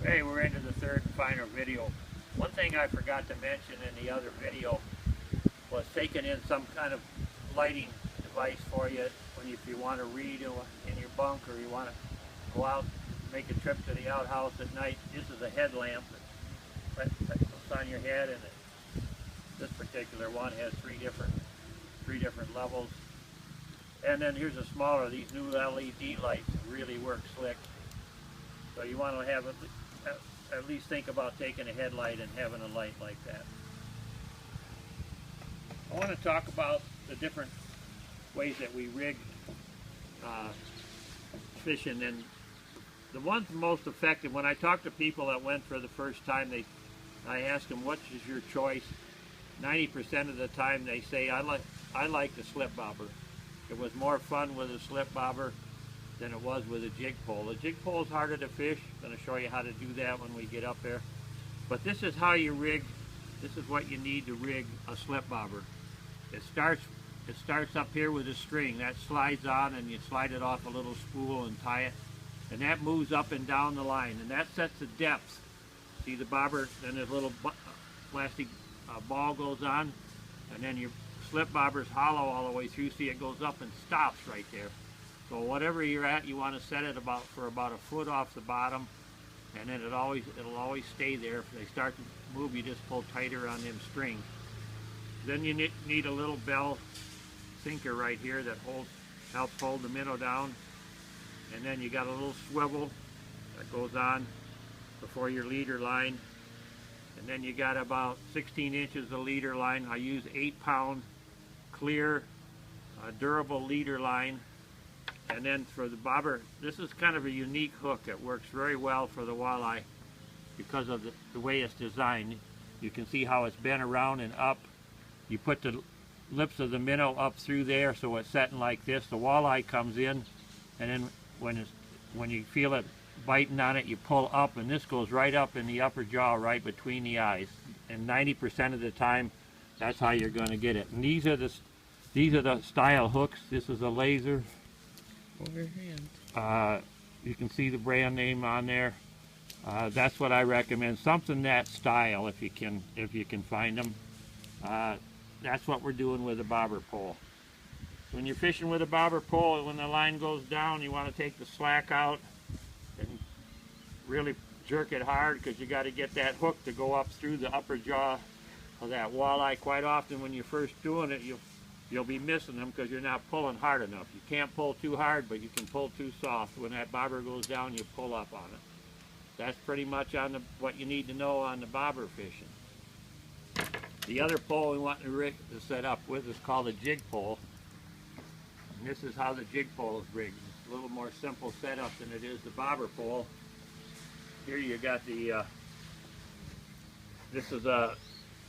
Hey, we're into the third and final video. One thing I forgot to mention in the other video was taking in some kind of lighting device for you if you want to read in your bunk, or you want to go out, make a trip to the outhouse at night. This is a headlamp that goes on your head, and this particular one has three different levels. And then here's a smaller. These new LED lights really work slick. So you want to have at least think about taking a headlight and having a light like that. I want to talk about the different ways that we rig fishing, and the one's most effective. When I talk to people that went for the first time, I ask them, what is your choice? 90% of the time they say, I like the slip bobber. It was more fun with a slip bobber than it was with a jig pole. The jig pole is harder to fish. I'm going to show you how to do that when we get up there. But this is how you rig, this is what you need to rig a slip bobber. It starts up here with a string that slides on, and you slide it off a little spool and tie it, and that moves up and down the line, and that sets the depth. See the bobber, then this little plastic ball goes on, and then your slip bobber's hollow all the way through. See, it goes up and stops right there. So whatever you're at, you want to set it for about a foot off the bottom, and then it'll always stay there. If they start to move, you just pull tighter on them strings. Then you need a little bell sinker right here that helps hold the minnow down. And then you got a little swivel that goes on before your leader line. And then you got about 16 inches of leader line. I use 8-pound clear durable leader line. And then for the bobber, this is kind of a unique hook. It works very well for the walleye because of the way it's designed. You can see how it's bent around and up. You put the lips of the minnow up through there, so it's setting like this. The walleye comes in, and then when you feel it biting on it, you pull up, and this goes right up in the upper jaw, right between the eyes. And 90% of the time, that's how you're going to get it. And these are the style hooks. This is a laser. Overhand. You can see the brand name on there. That's what I recommend. Something that style, if you can find them. That's what we're doing with a bobber pole. When you're fishing with a bobber pole, when the line goes down, you want to take the slack out and really jerk it hard, because you got to get that hook to go up through the upper jaw of that walleye. Quite often when you're first doing it, you'll be missing them because you're not pulling hard enough. You can't pull too hard, but you can pull too soft. When that bobber goes down, you pull up on it. That's pretty much what you need to know on the bobber fishing. The other pole we want to set up with is called a jig pole. And this is how the jig pole is rigged. It's a little more simple setup than it is the bobber pole. Here you got the, this is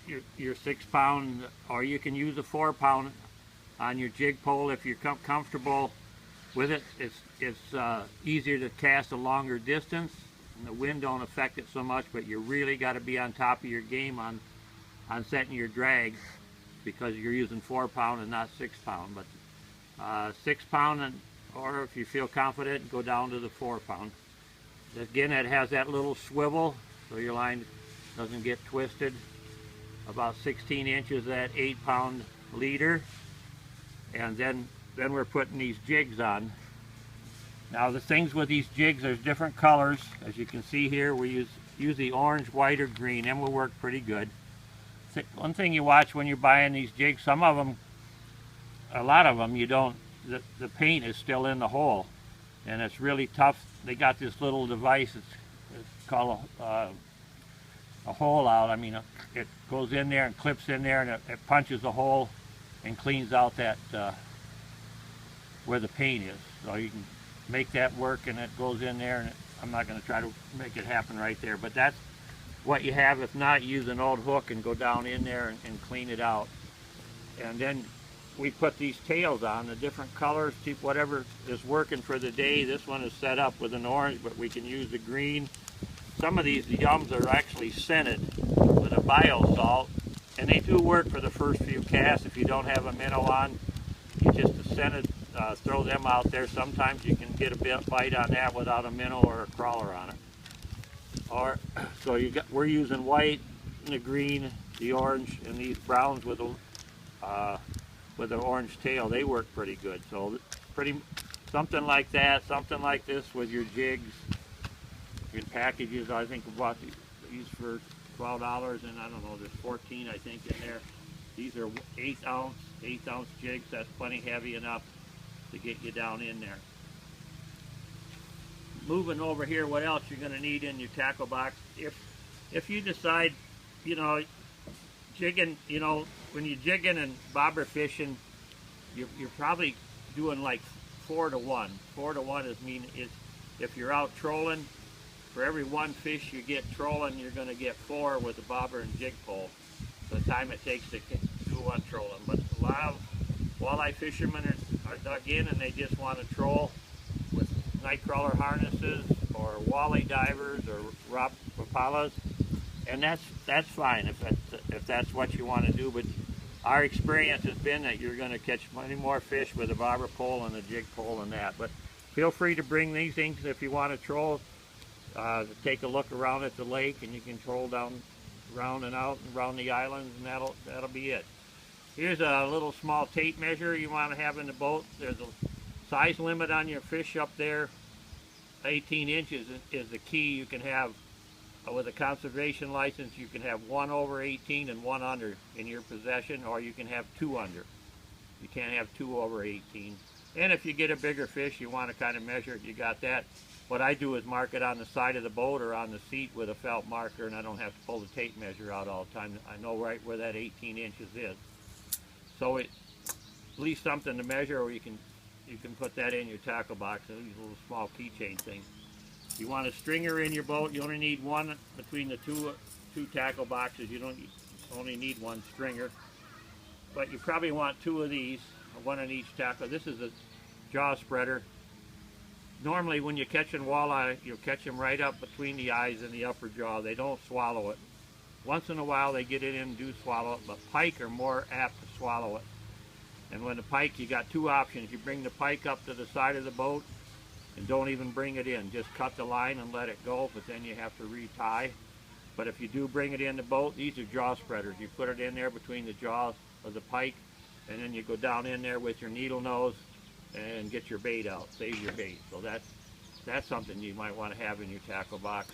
your 6-pound, or you can use a 4-pound on your jig pole if you're comfortable with it. It's easier to cast a longer distance, and the wind don't affect it so much, but you really got to be on top of your game on setting your drag, because you're using 4-pound and not 6-pound. But 6-pound, or if you feel confident, go down to the 4-pound. Again, it has that little swivel so your line doesn't get twisted. About 16 inches of that 8-pound leader, and then we're putting these jigs on. Now the things with these jigs, there's different colors. As you can see here, we use the orange, white, or green, and will work pretty good. One thing you watch when you're buying these jigs, some of them, a lot of them, the paint is still in the hole, and it's really tough. They got this little device, it's called a hole out. I mean, it goes in there and clips in there, and it punches a hole and cleans out that where the paint is. So you can make that work, and it goes in there, and I'm not going to try to make it happen right there, but that's what you have. If not, use an old hook and go down in there and clean it out. And then we put these tails on, the different colors, whatever is working for the day. This one is set up with an orange, but we can use the green. Some of these yums are actually scented with a biosalt, and they do work for the first few casts. If you don't have a minnow on, you just scent it, throw them out there. Sometimes you can get a bite on that without a minnow or a crawler on it. Or so we're using white, and the green, the orange, and these browns with the orange tail. They work pretty good. So something like that, something like this with your jigs in packages. I think we bought these for $12, and I don't know, there's 14 I think in there. These are 8 ounce jigs. That's plenty heavy enough to get you down in there. Moving over here, what else you're going to need in your tackle box? If you decide, you know, jigging, you know, when you're jigging and bobber fishing, you're probably doing like 4 to 1. 4 to 1 is if you're out trolling, for every 1 fish you get trolling, you're going to get 4 with the bobber and jig pole. The time it takes to do 1 trolling. But a lot of walleye fishermen are dug in and they just want to troll with night crawler harnesses or walleye divers or rapalas, and that's fine if that's what you want to do. But our experience has been that you're going to catch many more fish with a bobber pole and a jig pole than that. But feel free to bring these things if you want to troll. Take a look around at the lake, and you can troll down around and out and around the islands, and that'll be it. Here's a little small tape measure you want to have in the boat. There's a size limit on your fish up there. 18 inches is the key. You can have, with a conservation license, you can have 1 over 18 and 1 under in your possession, or you can have 2 under. You can't have 2 over 18. And if you get a bigger fish, you want to kind of measure it, you got that. What I do is mark it on the side of the boat or on the seat with a felt marker, and I don't have to pull the tape measure out all the time. I know right where that 18 inches is. So it's at least something to measure, or you can put that in your tackle box. These little small keychain things. You want a stringer in your boat. You only need 1 between the two tackle boxes. You only need 1 stringer. But you probably want 2 of these, 1 in each tackle. This is a jaw spreader. Normally when you're catching walleye, you'll catch them right up between the eyes and the upper jaw. They don't swallow it. Once in a while they get it in and do swallow it, but pike are more apt to swallow it. And when the pike, you got 2 options. You bring the pike up to the side of the boat and don't even bring it in. Just cut the line and let it go, but then you have to retie. But if you do bring it in the boat, these are jaw spreaders. You put it in there between the jaws of the pike, and then you go down in there with your needle nose and get your bait out, save your bait. So that's something you might want to have in your tackle box.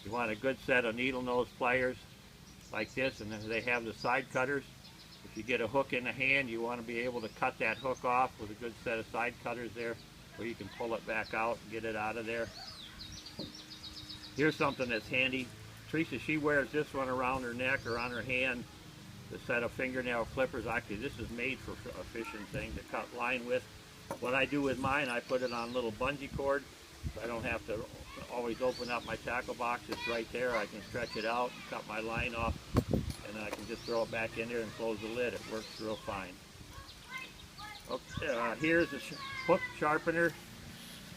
You want a good set of needle nose pliers like this, and then they have the side cutters. If you get a hook in the hand, you want to be able to cut that hook off with a good set of side cutters there, where you can pull it back out and get it out of there. Here's something that's handy. Teresa, she wears this one around her neck or on her hand, the set of fingernail clippers. Actually, this is made for a fishing thing to cut line with. What I do with mine, I put it on a little bungee cord, so I don't have to always open up my tackle box. It's right there. I can stretch it out and cut my line off, and I can just throw it back in there and close the lid. It works real fine. Okay, here's a hook sharpener.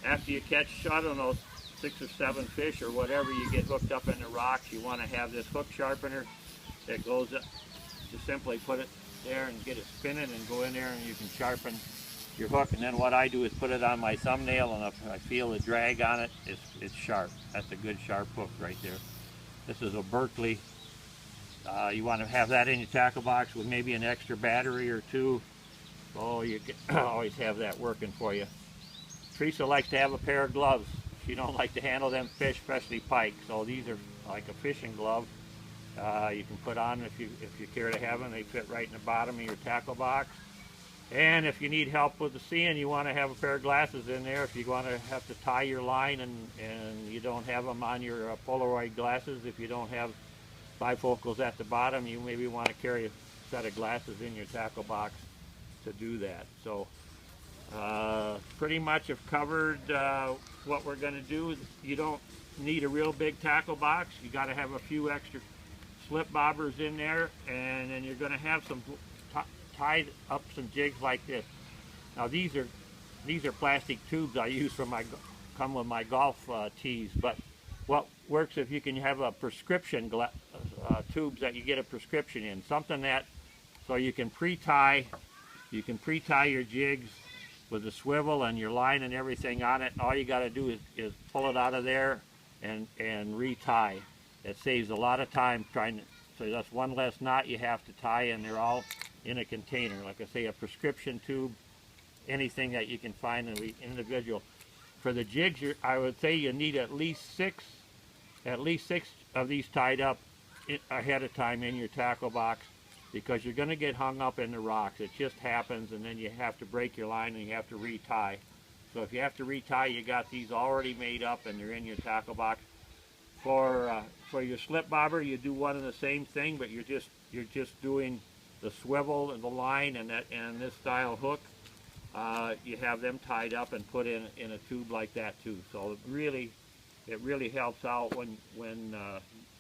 After you catch, I don't know, 6 or 7 fish or whatever, you get hooked up in the rocks, you want to have this hook sharpener that goes up. Just simply put it there and get it spinning and go in there, and you can sharpen your hook. And then what I do is put it on my thumbnail, and if I feel the drag on it, it's sharp. That's a good sharp hook right there. This is a Berkeley. You want to have that in your tackle box with maybe an extra battery or 2. Oh, you can always have that working for you. Teresa likes to have a pair of gloves. She don't like to handle them fish, especially pike. So these are like a fishing glove. You can put on if you care to have them. They fit right in the bottom of your tackle box. And if you need help with the seeing, you want to have a pair of glasses in there. If you want to have to tie your line and you don't have them on your Polaroid glasses, if you don't have bifocals at the bottom, you maybe want to carry a set of glasses in your tackle box to do that. So pretty much have covered what we're going to do. You don't need a real big tackle box. You got to have a few extra slip bobbers in there, and then you're going to have some tied up some jigs like this. Now these are plastic tubes I use for come with my golf tees, but what works if you can have a prescription tubes that you get a prescription in, something that so you can pre-tie your jigs with a swivel and your line and everything on it, and all you got to do is pull it out of there and retie. It saves a lot of time trying to, so that's one less knot you have to tie, and they're all in a container. Like I say, a prescription tube, anything that you can find in the individual. For the jigs, I would say you need at least six of these tied up ahead of time in your tackle box, because you're going to get hung up in the rocks. It just happens, and then you have to break your line and you have to retie. So if you have to retie, you got these already made up and they're in your tackle box. For your slip bobber, you do one and the same thing, but you're just doing the swivel and the line and this style hook. You have them tied up and put in a tube like that too. So it really helps out when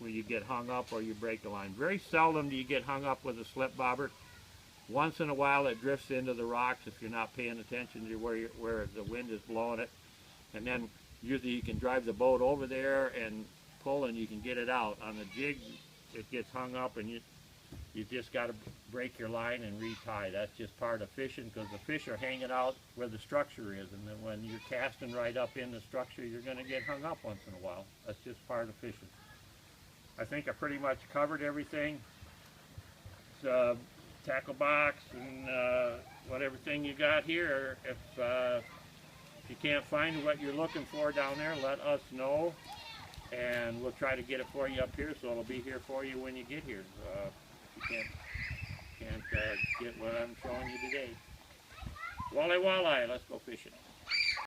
you get hung up or you break the line. Very seldom do you get hung up with a slip bobber. Once in a while it drifts into the rocks if you're not paying attention to where the wind is blowing it. And then usually you can drive the boat over there and pull and you can get it out. On the jig, it gets hung up and you just got to break your line and retie. That's just part of fishing, because the fish are hanging out where the structure is, and then when you're casting right up in the structure, you're going to get hung up once in a while. That's just part of fishing. I think I pretty much covered everything. Tackle box and what everything you got here. If you can't find what you're looking for down there, let us know, and we'll try to get it for you up here, so it'll be here for you when you get here. If you can't get what I'm showing you today. Walleye, walleye, let's go fishing.